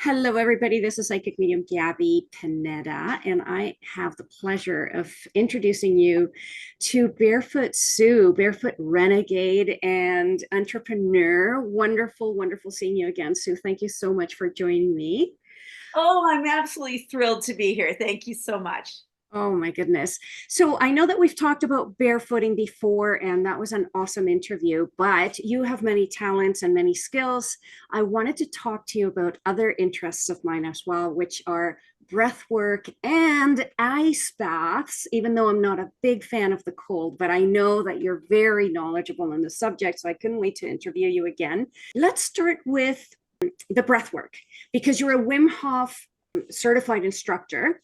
Hello, everybody. This is psychic medium Gabby Pineda, and I have the pleasure of introducing you to Barefoot Sue, Barefoot renegade and entrepreneur. Wonderful, wonderful seeing you again, Sue. Thank you so much for joining me. Oh, I'm absolutely thrilled to be here. Thank you so much. Oh my goodness. So I know that we've talked about barefooting before, and that was an awesome interview, but you have many talents and many skills. I wanted to talk to you about other interests of mine as well, which are breath work and ice baths, even though I'm not a big fan of the cold, but I know that you're very knowledgeable on the subject, so I couldn't wait to interview you again. Let's start with the breath work because you're a Wim Hof certified instructor.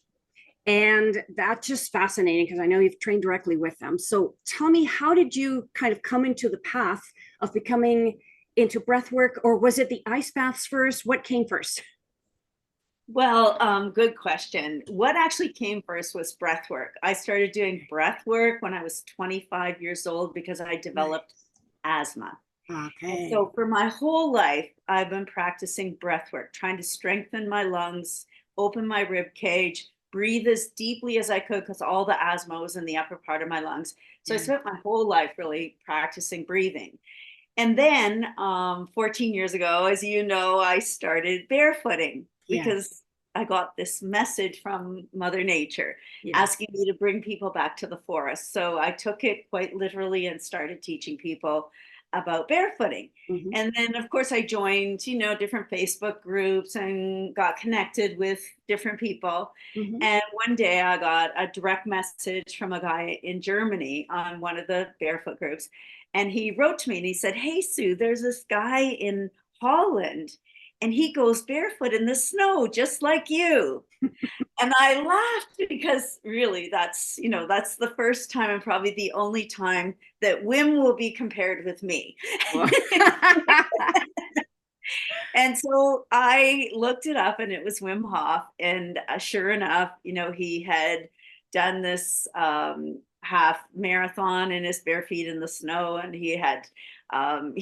And that's just fascinating because I know you've trained directly with them. So tell me, how did you kind of come into the path of becoming into breath work, or was it the ice baths first? What came first? Well, good question. What actually came first was breath work. I started doing breath work when I was 25 years old because I developed asthma. And Okay. so for my whole life, I've been practicing breath work, trying to strengthen my lungs, open my rib cage, breathe as deeply as I could because all the asthma was in the upper part of my lungs. So I Yeah. spent my whole life really practicing breathing. And then 14 years ago, as you know, I started barefooting Yes. because I got this message from Mother Nature Yes. asking me to bring people back to the forest. So I took it quite literally and started teaching people about barefooting. Hmm. And then, of course, I joined, different Facebook groups and got connected with different people. Hmm. And one day I got a direct message from a guy in Germany on one of the barefoot groups. And he wrote to me and he said, "Hey, Sue, there's this guy in Holland and he goes barefoot in the snow, just like you." And I laughed because really that's the first time and probably the only time that Wim will be compared with me. Well, And so I looked it up and it was Wim Hof. And sure enough, he had done this half marathon in his bare feet in the snow. And he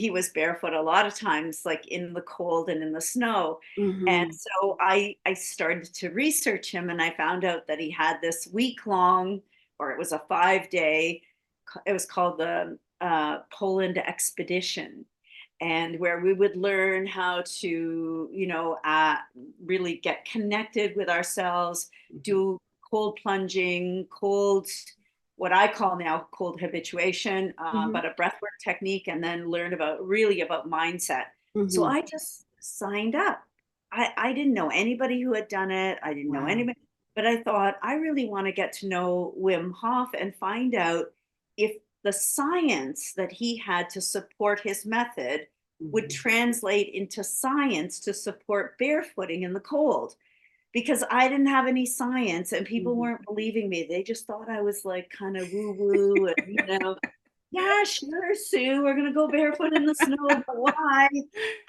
was barefoot a lot of times, like in the cold and in the snow. And hmm. so I started to research him and I found out that he had this week long, or it was a 5 day, it was called the Poland Expedition, and where we would learn how to, really get connected with ourselves, Hmm. do cold plunging, what I call now cold habituation, Hmm. but a breathwork technique, and then learn about mindset. So Hmm. I just signed up. I didn't know anybody who had done it. I didn't know Wow. anybody, but I thought I really want to get to know Wim Hof and find out if the science that he had to support his method would Hmm. translate into science to support barefooting in the cold, because I didn't have any science and people Hmm. weren't believing me. They just thought I was like kind of woo woo and, yeah, sure, Sue, we're going to go barefoot in the snow, but why?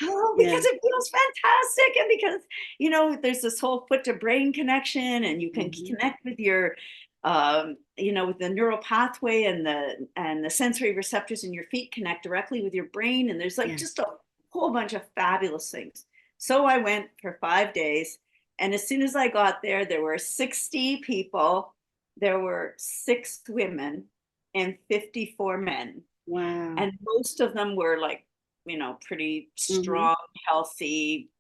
Oh, Yeah. because it feels fantastic. And because, there's this whole foot to brain connection and you can Hmm. connect with your, with the neural pathway, and the sensory receptors in your feet connect directly with your brain. And there's like Yeah. just a whole bunch of fabulous things. So I went for 5 days. And as soon as I got there, there were 60 people, there were 6 women, and 54 men. Wow. And most of them were like, pretty Hmm. strong, healthy,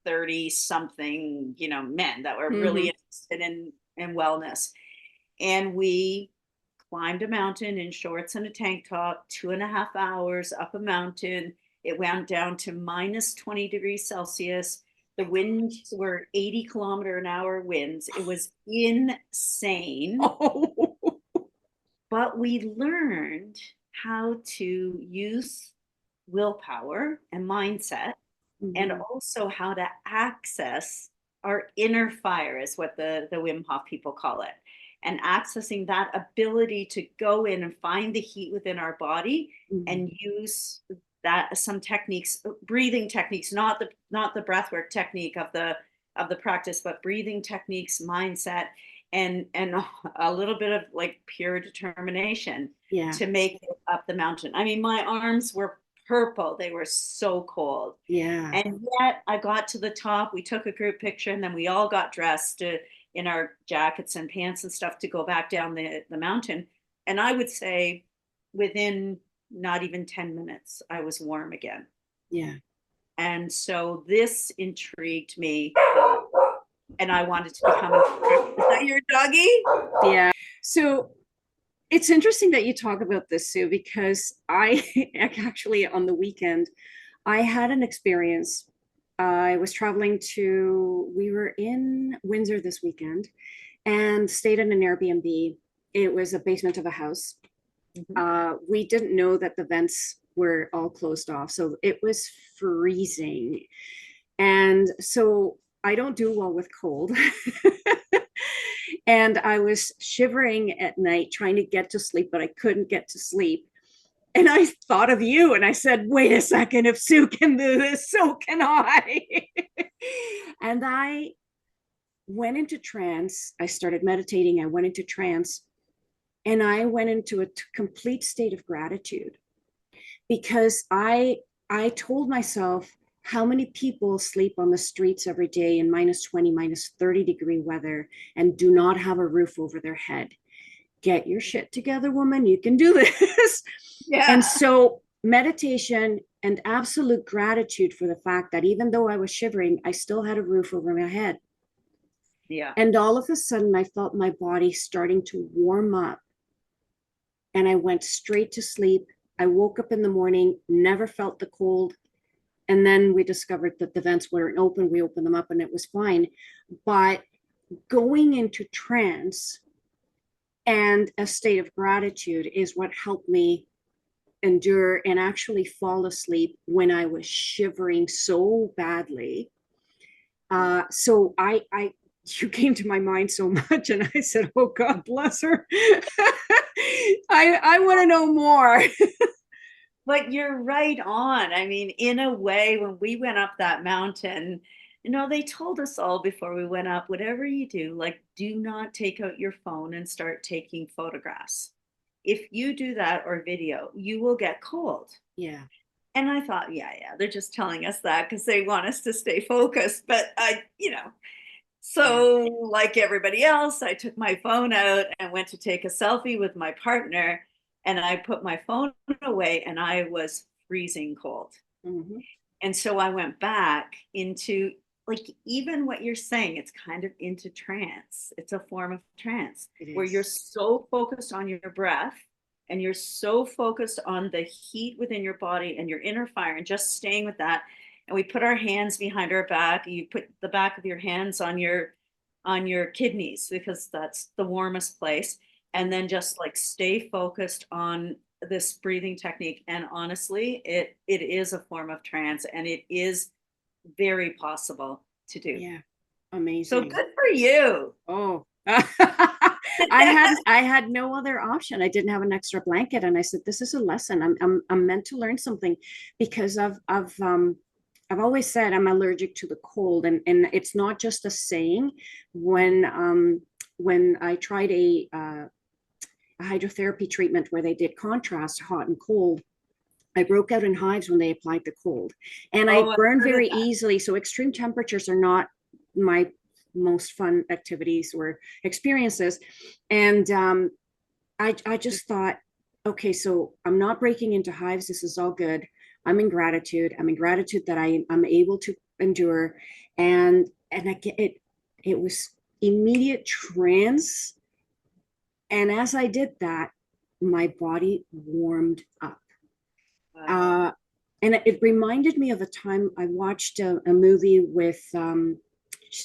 30 something, men that were Hmm. really interested in wellness. And we climbed a mountain in shorts and a tank top, 2.5 hours up a mountain. It went down to minus 20 degrees Celsius. The winds were 80-kilometer-an-hour winds. It was insane. Oh. But we learned how to use willpower and mindset, and Hmm. also how to access our inner fire, is what the Wim Hof people call it. And accessing that ability to go in and find the heat within our body Hmm. and use that, some techniques, breathing techniques, not the breathwork technique of the practice, but breathing techniques, mindset, and a little bit of like pure determination Yeah. to make it up the mountain. I mean, my arms were purple. They were so cold. Yeah. And yet I got to the top. We took a group picture and then we all got dressed in our jackets and pants and stuff to go back down the mountain. And I would say within not even 10 minutes, I was warm again. Yeah. And so this intrigued me. And I wanted to become an instructor. Is that your doggy? Yeah. So it's interesting that you talk about this, Sue, because I actually on the weekend, I had an experience. I was traveling we were in Windsor this weekend and stayed in an Airbnb. It was a basement of a house. We didn't know that the vents were all closed off. So it was freezing. And so I don't do well with cold. And I was shivering at night trying to get to sleep, but I couldn't get to sleep. And I thought of you and I said, wait a second, if Sue can do this, so can I. And I went into trance. I started meditating. I went into trance and I went into a complete state of gratitude because I told myself, how many people sleep on the streets every day in -20, -30 degree weather and do not have a roof over their head? Get your shit together, woman. You can do this. Yeah. And so meditation and absolute gratitude for the fact that even though I was shivering, I still had a roof over my head. Yeah. And all of a sudden I felt my body starting to warm up and I went straight to sleep. I woke up in the morning, never felt the cold. And then we discovered that the vents weren't open. We opened them up and it was fine. But going into trance and a state of gratitude is what helped me endure and actually fall asleep when I was shivering so badly. So you came to my mind so much, and I said, "Oh God bless her." I want to know more. But you're right on. I mean, in a way, when we went up that mountain, they told us all before we went up, whatever you do, like, do not take out your phone and start taking photographs. If you do that or video, you will get cold. Yeah. And I thought, yeah, they're just telling us that because they want us to stay focused. But so like everybody else, I took my phone out and went to take a selfie with my partner. And I put my phone away and I was freezing cold. Mm-hmm. And so I went back into, like, even what you're saying, it's kind of into trance. It's a form of trance where you're so focused on your breath and you're so focused on the heat within your body and your inner fire and just staying with that. And we put our hands behind our back. You put the back of your hands on your kidneys because that's the warmest place. And then just like stay focused on this breathing technique. And honestly, it is a form of trance and it is very possible to do. Yeah. Amazing. So good for you. Oh, I had no other option. I didn't have an extra blanket. And I said, this is a lesson. I'm meant to learn something because I've always said I'm allergic to the cold, and it's not just a saying. When I tried a hydrotherapy treatment where they did contrast hot and cold, I broke out in hives when they applied the cold, and I burned very easily. So extreme temperatures are not my most fun activities or experiences. And I just thought, okay, so I'm not breaking into hives. This is all good. I'm in gratitude. I'm in gratitude that I'm able to endure. And I get it. It was immediate trance. And as I did that, my body warmed up. Wow. And it reminded me of a time I watched a movie with a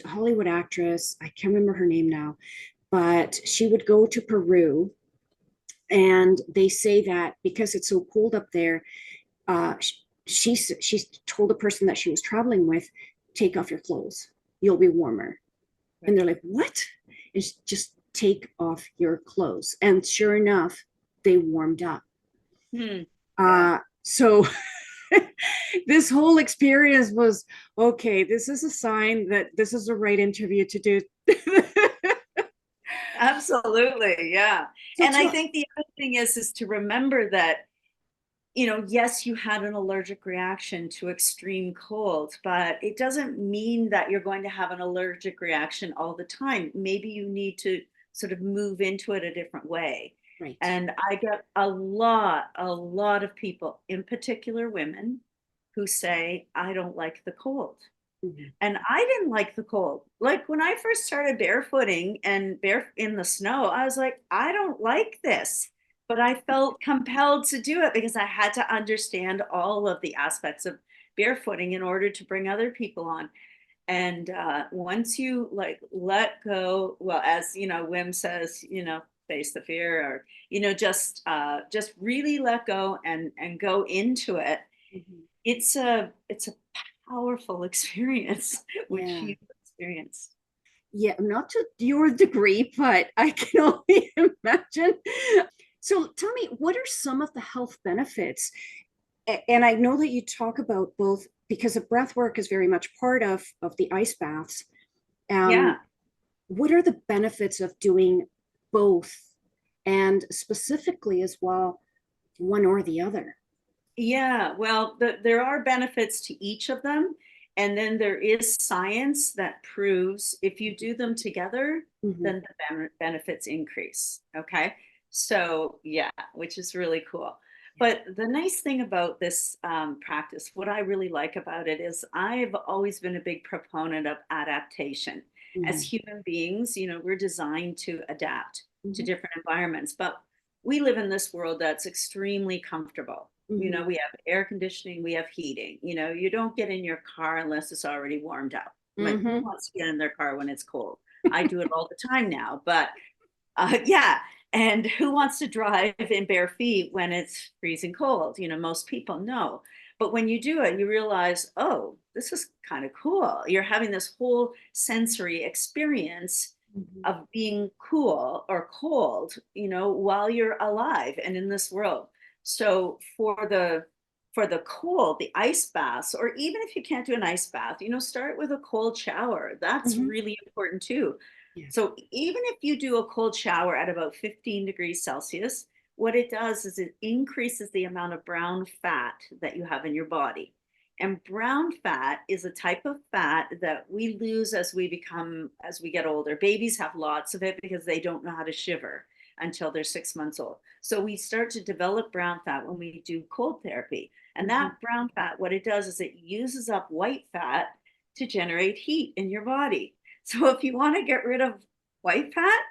Hollywood actress. I can't remember her name now, but she would go to Peru. And they say that because it's so cold up there, she told the person that she was traveling with, take off your clothes. You'll be warmer. And they're like, what? And just take off your clothes. And sure enough, they warmed up. So this whole experience was, okay, this is a sign that this is the right interview to do. Absolutely. Yeah. And I think the other thing is to remember that yes, you had an allergic reaction to extreme cold, but it doesn't mean that you're going to have an allergic reaction all the time. Maybe you need to sort of move into it a different way. Right. And I get a lot of people, in particular women, who say, I don't like the cold. Mhm. And I didn't like the cold. Like when I first started barefooting and bare in the snow, I was like, I don't like this. But I felt compelled to do it because I had to understand all of the aspects of barefooting in order to bring other people on. And once you like let go, well, as Wim says, face the fear, or just really let go and go into it. Mhm. It's a powerful experience, which Yeah. you experienced. Yeah, not to your degree, but I can only imagine. So tell me, what are some of the health benefits? And I know that you talk about both because the breath work is very much part of the ice baths. Yeah. Um, what are the benefits of doing both, and specifically as well, one or the other? Yeah, well, there are benefits to each of them. And then there is science that proves if you do them together, Mhm. then the benefits increase. Okay. So, yeah, which is really cool. But the nice thing about this practice, what I really like about it is I've always been a big proponent of adaptation. As Mhm. human beings, we're designed to adapt to Mhm. different environments, but we live in this world that's extremely comfortable. Mhm. We have air conditioning, we have heating. You don't get in your car unless it's already warmed up. Like, who Mhm. wants to get in their car when it's cold? I do it all the time now, but yeah. And who wants to drive in bare feet when it's freezing cold? Most people know. But when you do it, you realize, oh, this is kind of cool. You're having this whole sensory experience Mhm. of being cool or cold, while you're alive and in this world. So for the cold, the ice baths, or even if you can't do an ice bath, start with a cold shower. That's Mhm. really important too. Yeah. So even if you do a cold shower at about 15 degrees Celsius, what it does is it increases the amount of brown fat that you have in your body. And brown fat is a type of fat that we lose as we get older. Babies have lots of it because they don't know how to shiver until they're 6 months old. So we start to develop brown fat when we do cold therapy. And Mhm. that brown fat, what it does is it uses up white fat to generate heat in your body. So if you want to get rid of white fat,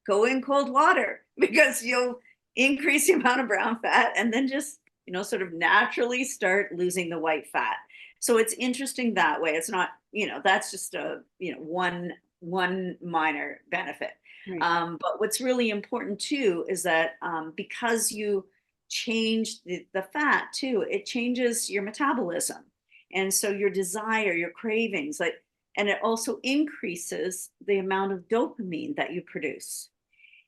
go in cold water because you'll increase the amount of brown fat and then just, sort of naturally start losing the white fat. So it's interesting that way. It's not, that's just one minor benefit. Right. But what's really important too is that because you change the fat too, it changes your metabolism. And so your desire, your cravings, like, and it also increases the amount of dopamine that you produce.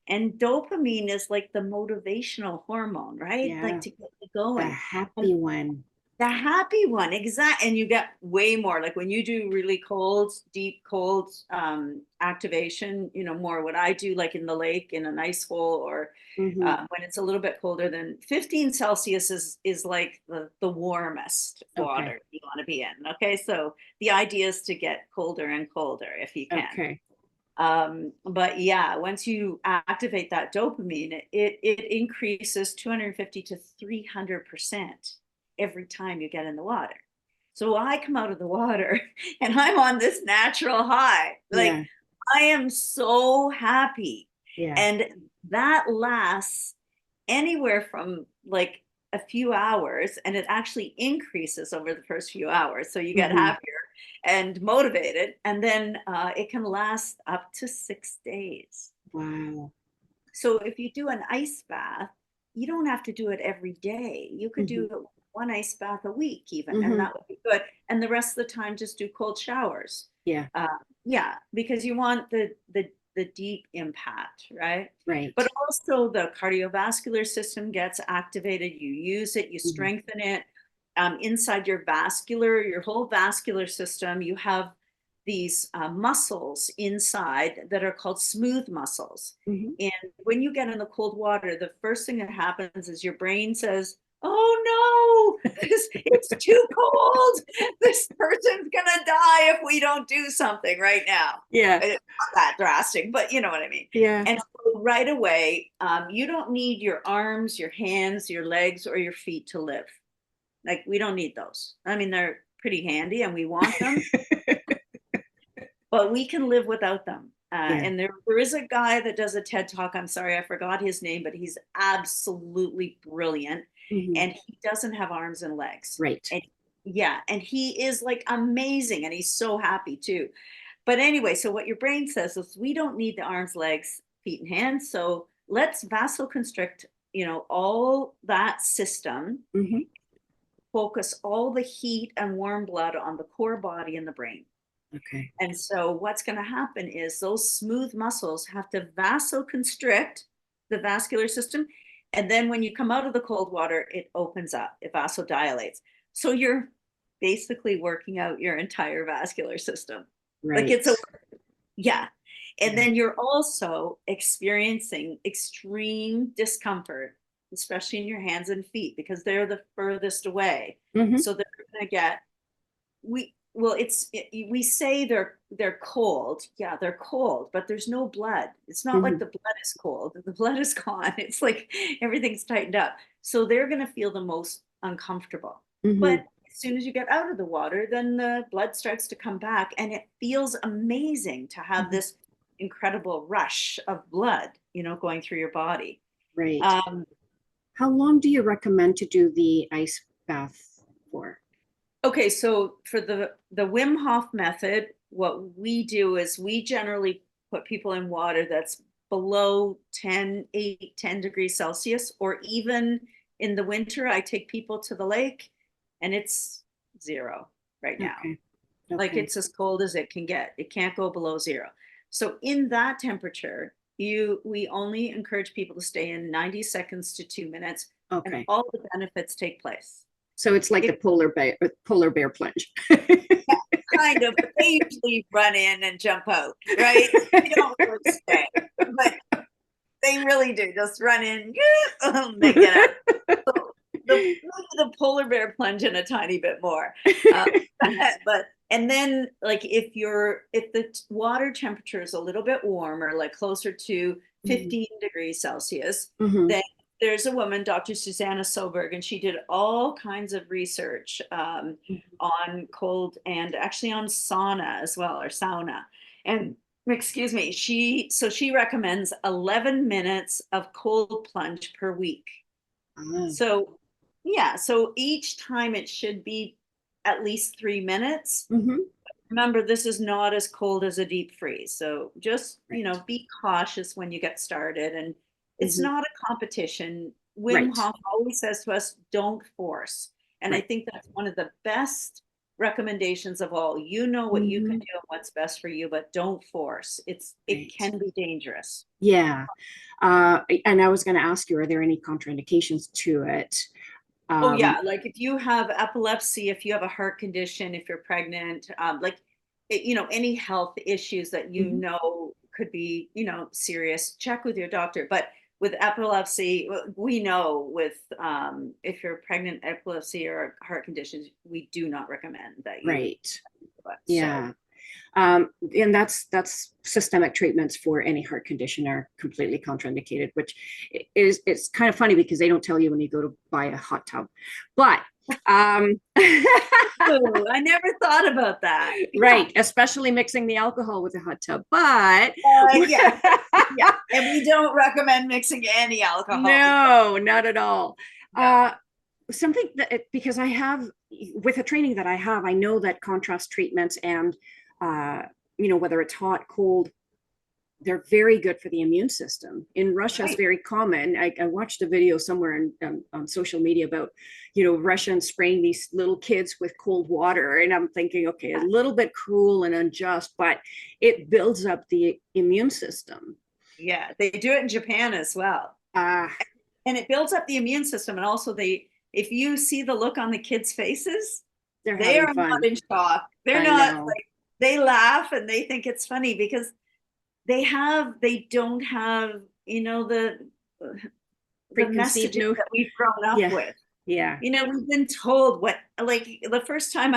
And dopamine is like the motivational hormone, right? Like Yeah. to get you The going. And happy one. the happy one, exact, and you get way more. Like when you do really cold, deep cold activation, more what I do, like in the lake in an ice hole, or Mhm. when it's a little bit colder than 15 Celsius is like the warmest Okay. water you want to be in. Okay, so the idea is to get colder and colder if you can. Okay. But yeah, once you activate that dopamine, it increases 250 to 300% every time you get in the water. So I come out of the water and I'm on this natural high. Like Yeah. I am so happy. Yeah. And that lasts anywhere from like a few hours, and it actually increases over the first few hours. So you get Mhm. happier and motivated, and then it can last up to 6 days. Wow. So if you do an ice bath, you don't have to do it every day. You could Mhm. do one ice bath a week, even, and Mhm. that would be good. And the rest of the time, just do cold showers. Yeah. Uh, yeah, because you want the deep impact, right? Right. But also the cardiovascular system gets activated. You use it, you Mhm. strengthen it. Inside your whole vascular system, you have these muscles inside that are called smooth muscles. Mhm. And when you get in the cold water, the first thing that happens is your brain says, oh no, it's too cold. This person's gonna die if we don't do something right now. Yeah. It's not that drastic, but you know what I mean. Yeah. And so right away, you don't need your arms, your hands, your legs, or your feet to live. Like, we don't need those. I mean, they're pretty handy and we want them, but we can live without them. Yeah. And there is a guy that does a TED talk. I'm sorry, I forgot his name, but he's absolutely brilliant. And he doesn't have arms and legs. Right. And yeah, and he is like amazing, and he's so happy too. But anyway, so what your brain says is we don't need the arms, legs, feet, and hands. So let's vasoconstrict, all that system, focus all the heat and warm blood on the core body and the brain. Okay. And so what's going to happen is those smooth muscles have to vasoconstrict the vascular system. And then when you come out of the cold water, it opens up, it vasodilates. So you're basically working out your entire vascular system. Right. Like yeah. And then you're also experiencing extreme discomfort, especially in your hands and feet, because they're the furthest away. So they're going to get, we say they're cold. Yeah, they're cold, but there's no blood. It's not like the blood is cold. The blood is gone. It's like everything's tightened up. So they're going to feel the most uncomfortable. But as soon as you get out of the water, then the blood starts to come back, and it feels amazing to have this incredible rush of blood, going through your body. Right. How long do you recommend to do the ice bath for? Okay, so for the Wim Hof method, what we do is we generally put people in water that's below 10 degrees Celsius, or even in the winter, I take people to the lake and it's 0 right now. Okay. Like, it's as cold as it can get. It can't go below 0. So in that temperature, we only encourage people to stay in 90 seconds to 2 minutes, and all the benefits take place. So it's like the polar bear plunge. Kind of, but they usually run in and jump out, right? They don't really stay, but they really do just run in, they get out. So the polar bear plunge in a tiny bit more. But and then, like, if the water temperature is a little bit warmer, like closer to 15 degrees Celsius, then there's a woman, Dr. Susanna Soberg, and she did all kinds of research on cold, and actually on sauna as well, or sauna. And excuse me, she recommends 11 minutes of cold plunge per week. So yeah, so each time it should be at least 3 minutes. Remember, this is not as cold as a deep freeze. So just, be cautious when you get started. And it's not a competition. Wim Hof always says to us, don't force. And I think that's one of the best recommendations of all. You know what you can do and what's best for you, but don't force. It can be dangerous. Yeah. And I was going to ask you, are there any contraindications to it? Oh yeah, like if you have epilepsy, if you have a heart condition, if you're pregnant, any health issues that could be, serious, check with your doctor. But with epilepsy, we know if you're pregnant, epilepsy or heart conditions, we do not recommend that. Yeah. And that's systemic treatments for any heart condition are completely contraindicated, which it's kind of funny because they don't tell you when you go to buy a hot tub. But I never thought about that. Right, especially mixing the alcohol with a hot tub. But yeah, and we don't recommend mixing any alcohol. No, not at all. Something that, because I have, with the training that I have, I know that contrast treatments and whether it's hot, cold, they're very good for the immune system. In Russia, it's very common. I watched a video somewhere on social media about, Russians spraying these little kids with cold water. And I'm thinking, okay, a little bit cruel and unjust, but it builds up the immune system. Yeah, they do it in Japan as well. And it builds up the immune system. And also if you see the look on the kids' faces, they are not in shock. They're not like, they laugh and they think it's funny because they don't have, the messages that we've grown up with. Yeah. You know, we've been told what, like the first time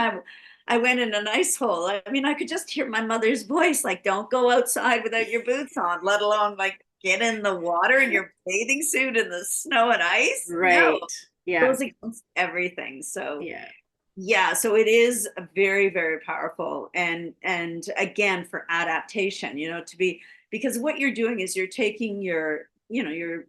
I went in an ice hole, I mean, I could just hear my mother's voice, like, don't go outside without your boots on, let alone like get in the water in your bathing suit in the snow and ice. No, Right. Yeah. goes against everything. So Yeah. yeah, so it is very, very powerful. And again, for adaptation, you know, to be, because what you're doing is you're taking your, you know, your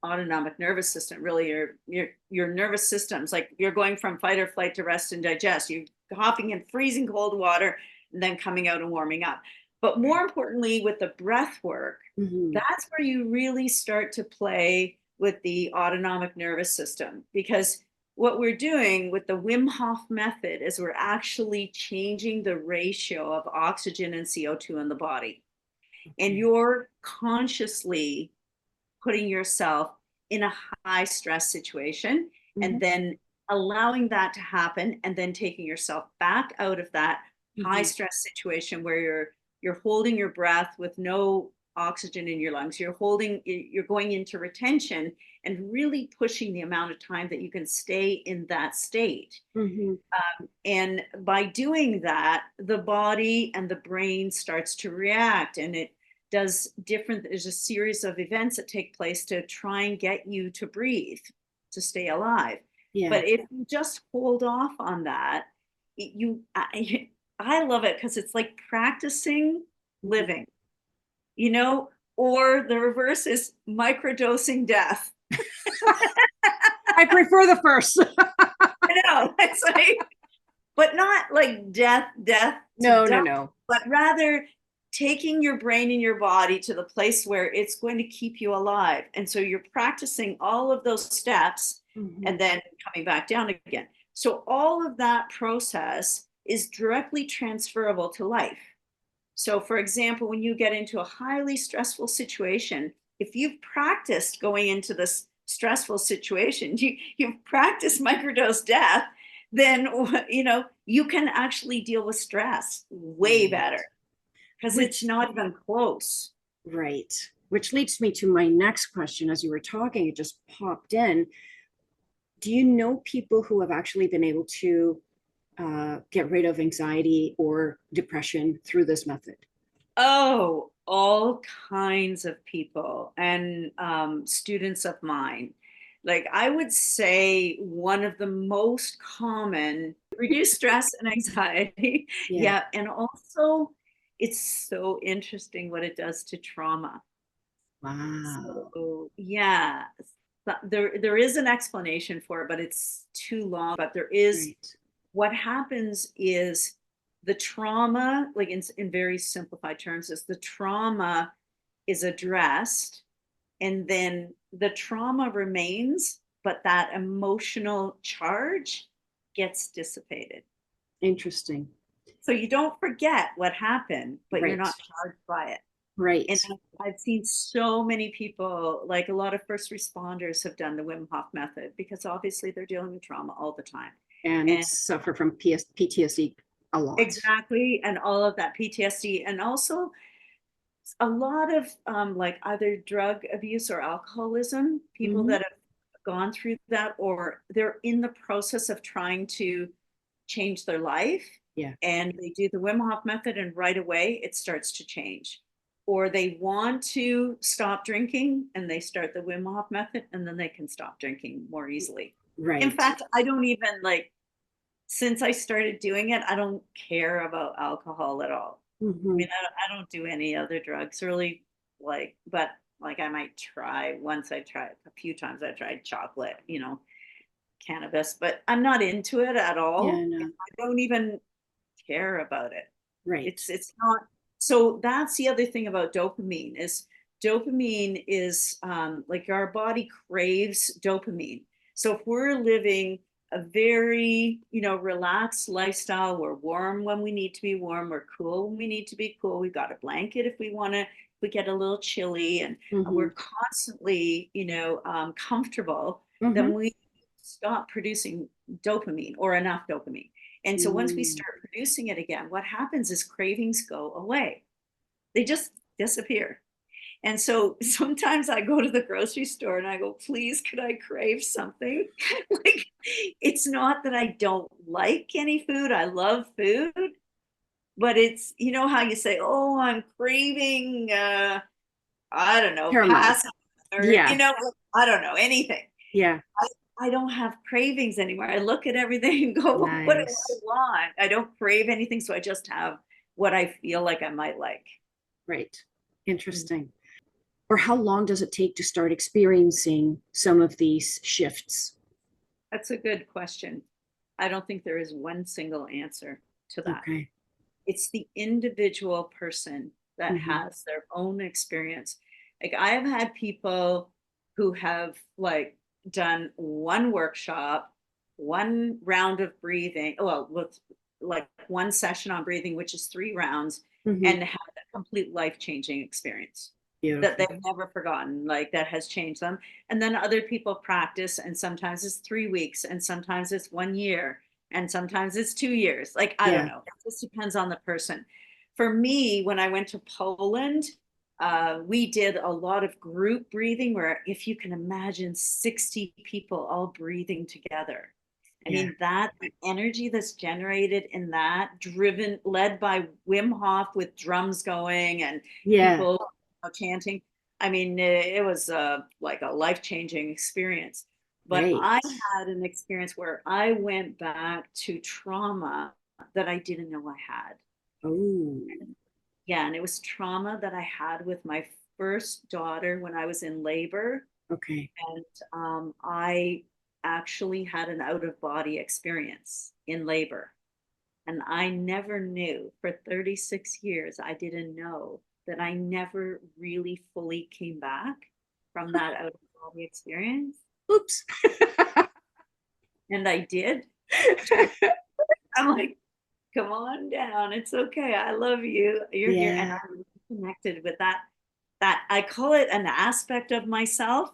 autonomic nervous system, really your nervous systems, like you're going from fight or flight to rest and digest. You're hopping in freezing cold water and then coming out and warming up. But more importantly, with the breath work, Hmm. that's where you really start to play with the autonomic nervous system, because what we're doing with the Wim Hof method is we're actually changing the ratio of oxygen and CO2 in the body. And Okay. you're consciously putting yourself in a high stress situation and Hmm. then allowing that to happen, and then taking yourself back out of that high Hmm. stress situation where you're holding your breath with no oxygen in your lungs. You're going into retention and really pushing the amount of time that you can stay in that state. Hmm. And by doing that, the body and the brain starts to react, and it does different. There's a series of events that take place to try and get you to breathe, to stay alive. Yeah. But if you just hold off on that, I love it because it's like practicing Mhm. living, you know, or the reverse is microdosing death. I prefer the first. I know. It's like, but not like death to No, no, die, no. but rather taking your brain and your body to the place where it's going to keep you alive. And so you're practicing all of those steps Hmm. and then coming back down again. So all of that process is directly transferable to life. So, for example, when you get into a highly stressful situation, if you've practiced going into this stressful situation, you've practiced microdose death, then you know you can actually deal with stress way Right. better because it's Which, not even close. right. Which leads me to my next question. As you were talking, it just popped in. Do you know people who have actually been able to get rid of anxiety or depression through this method? Oh, all kinds of people and students of mine. Like I would say one of the most common, reduce stress and anxiety. Yeah. Yeah. And also it's so interesting what it does to trauma. Wow. So yeah, there is an explanation for it, but it's too long. But there is, Right. what happens is the trauma, like in very simplified terms, is the trauma is addressed, and then the trauma remains, but that emotional charge gets dissipated. Interesting. So you don't forget what happened, but you're Right. not charged by it. Right. And I've seen so many people, like a lot of first responders have done the Wim Hof method because obviously they're dealing with trauma all the time. And And suffer from PTSD a lot. exactly, and all of that PTSD, and also a lot of like either drug abuse or alcoholism, people Hmm. that have gone through that, or they're in the process of trying to change their life, Yeah. and they do the Wim Hof method and right away it starts to change. Or they want to stop drinking and they start the Wim Hof method and then they can stop drinking more easily. In Right. fact, I don't even like, since I started doing it, I don't care about alcohol at all. I Hmm. mean, I don't do any other drugs really, like, but like I might try once. I tried a few times. I tried chocolate, you know, cannabis, but I'm not into it at Yeah, all. And no. I don't even care about it. Right. It's not. So that's the other thing about dopamine is like our body craves dopamine. So if we're living a very, you know, relaxed lifestyle, we're warm when we need to be warm, we're cool when we need to be cool, we've got a blanket if we want to, we get a little chilly, and Hmm. we're constantly, you know, comfortable, then Hmm. we stop producing dopamine, or enough dopamine. And so once we Mm. start producing it again, what happens is cravings go away. They just disappear. And so sometimes I go to the grocery store and I go, please, could I crave something? Like, it's not that I don't like any food. I love food, but it's, you know how you say, oh, I'm craving, I don't know, Caramel. pasta, or, Yeah. I don't know, anything. Yeah. I don't have cravings anymore. I look at everything and go, what do I Nice. want? I don't crave anything. So I just have what I feel like I might like. Right. Interesting. Or how long does it take to start experiencing some of these shifts? That's a good question. I don't think there is one single answer to that. Okay. It's the individual person that Mm-hmm. has their own experience. Like, I have had people who have like done one workshop, one round of breathing, well, with like one session on breathing, which is 3 rounds, Mm-hmm. and had a complete life-changing experience that Beautiful. they've never forgotten, like that has changed them. And then other people practice, and sometimes it's 3 weeks, and sometimes it's 1 year, and sometimes it's 2 years. Like, I don't Yeah. know. It just depends on the person. For me, when I went to Poland, we did a lot of group breathing where, if you can imagine, 60 people all breathing together. I Yeah. mean, that the energy that's generated in that, led by Wim Hof with drums going and Yeah. people chanting. I mean, it was like a life-changing experience. But Right. I had an experience where I went back to trauma that I didn't know I had. Oh, Yeah, and it was trauma that I had with my first daughter when I was in labor. okay. And I actually had an out of body experience in labor. And I never knew for 36 years, I didn't know that I never really fully came back from that out of body experience. Oops. And I did. I'm like, come on down. It's okay. I love you. You're here. And Yeah. I'm connected with that I call it an aspect of myself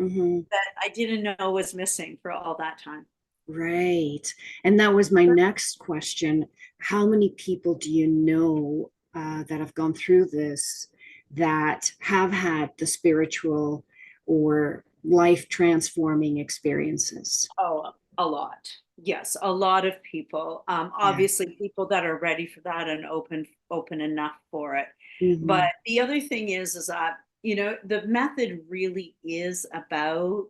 Mm-hmm. that I didn't know was missing for all that time. Right. And that was my next question. How many people do you know that have gone through this that have had the spiritual or life transforming experiences? Oh, a lot. Yes, a lot of people. Yeah. Obviously, people that are ready for that and open enough for it. But Mm-hmm. the other thing is that, the method really is about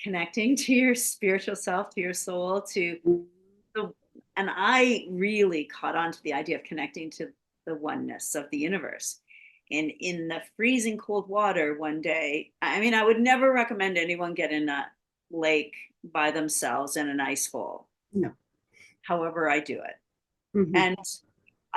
connecting to your spiritual self, to your soul, to the, and I really caught on to the idea of connecting to the oneness of the universe. And in the freezing cold water one day, I mean, I would never recommend anyone get in a lake by themselves in an ice hole. No. However, I do it. Mm-hmm. And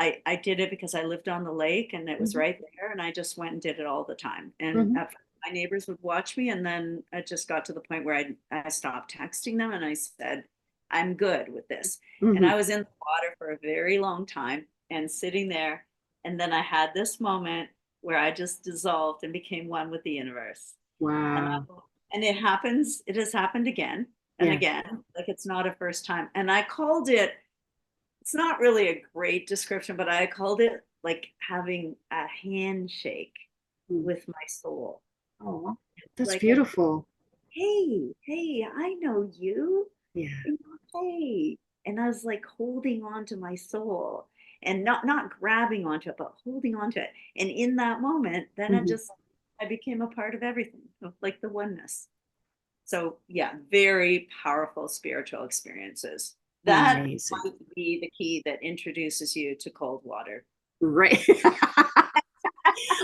I did it because I lived on the lake and it was Mm-hmm. right there. And I just went and did it all the time. And Mm-hmm. my neighbors would watch me. And then it just got to the point where I stopped texting them and I said, I'm good with this. And Mm-hmm. I was in the water for a very long time and sitting there. And then I had this moment where I just dissolved and became one with the universe. And Wow. it has happened again and Yeah. again. Like, it's not a first time. And I called it, it's not really a great description, but I called it like having a handshake with my soul. Oh, that's Like, a, beautiful. hey, I know you. Yeah. Hey. And I was like holding on to my soul and not grabbing onto it, but holding onto it. And in that moment, then Mm-hmm. I became a part of everything, like the oneness. So yeah, very powerful spiritual experiences. That Amazing. might be the key that introduces you to cold water. Right.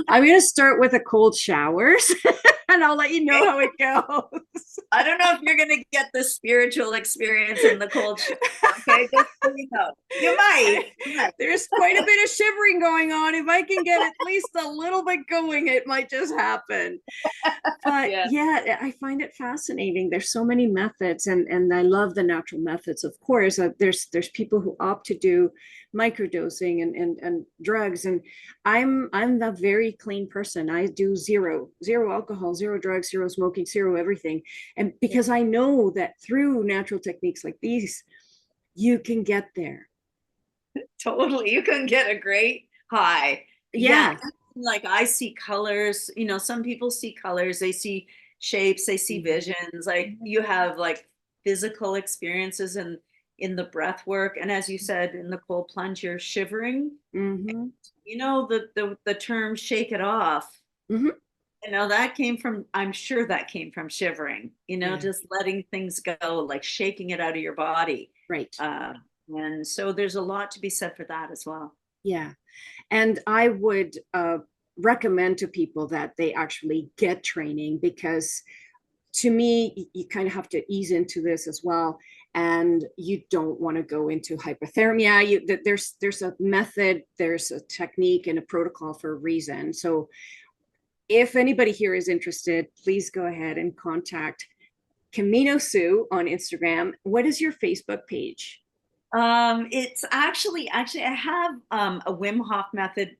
I'm going to start with a cold showers and I'll let you know how it goes. I don't know if you're going to get the spiritual experience in the cold shower. Okay, just so you know, you might. You might. There's quite a bit of shivering going on. If I can get at least a little bit going, it might just happen. But Yeah. yeah, I find it fascinating. There's so many methods, and I love the natural methods. Of course, there's people who opt to do microdosing and drugs, and I'm the very clean person. I do zero alcohol, zero drugs, zero smoking, zero everything, and because I know that through natural techniques like these, you can get there. Totally. You can get a great high. Yeah. Yeah. like I see colors, you know, some people see colors, they see shapes, they see Mhm. visions. Like you have like physical experiences in the breath work. And as you said, in the cold plunge, you're shivering. Mhm. You know, the term shake it off. Mhm. You know, that came from, I'm sure that came from shivering, you know, Yeah. just letting things go, like shaking it out of your body. Right. Uh, and so there's a lot to be said for that as well. Yeah. And I would recommend to people that they actually get training, because to me, you kind of have to ease into this as well. And you don't want to go into hypothermia. There's a method, there's a technique and a protocol for a reason. So if anybody here is interested, please go ahead and contact Camino Sue on Instagram. What is your Facebook page? It's actually I have a Wim Hof Method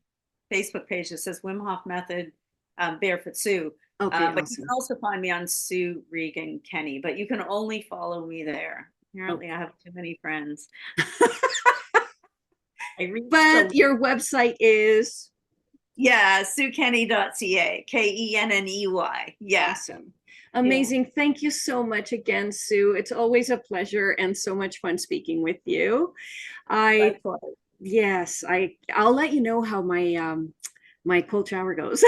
Facebook page that says Wim Hof Method Barefoot Sue. Okay, But you can awesome. also find me on Sue Regan Kenney, but you can only follow me there. Oh, Apparently, I have too many friends. I reached a but your website is yeah, SueKenney.ca, Kenney. Yeah, awesome. yeah. Amazing. Thank you so much again, Sue. It's always a pleasure and so much fun speaking with you. I Likewise. yes, I'll let you know how my cold shower goes.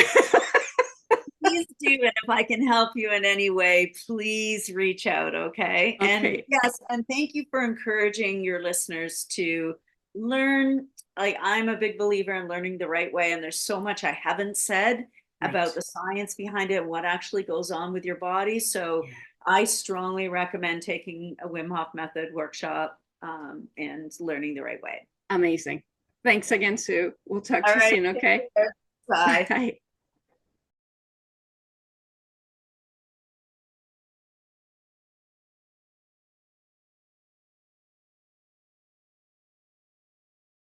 Please do. And if I can help you in any way, please reach out. Okay. And Okay. yes, and thank you for encouraging your listeners to learn. Like, I'm a big believer in learning the right way. And there's so much I haven't said Right. about the science behind it, what actually goes on with your body. So Yeah. I strongly recommend taking a Wim Hof Method workshop and learning the right way. Amazing. Thanks again, Sue. We'll talk All to you right. soon, Take okay? care. Bye. Bye.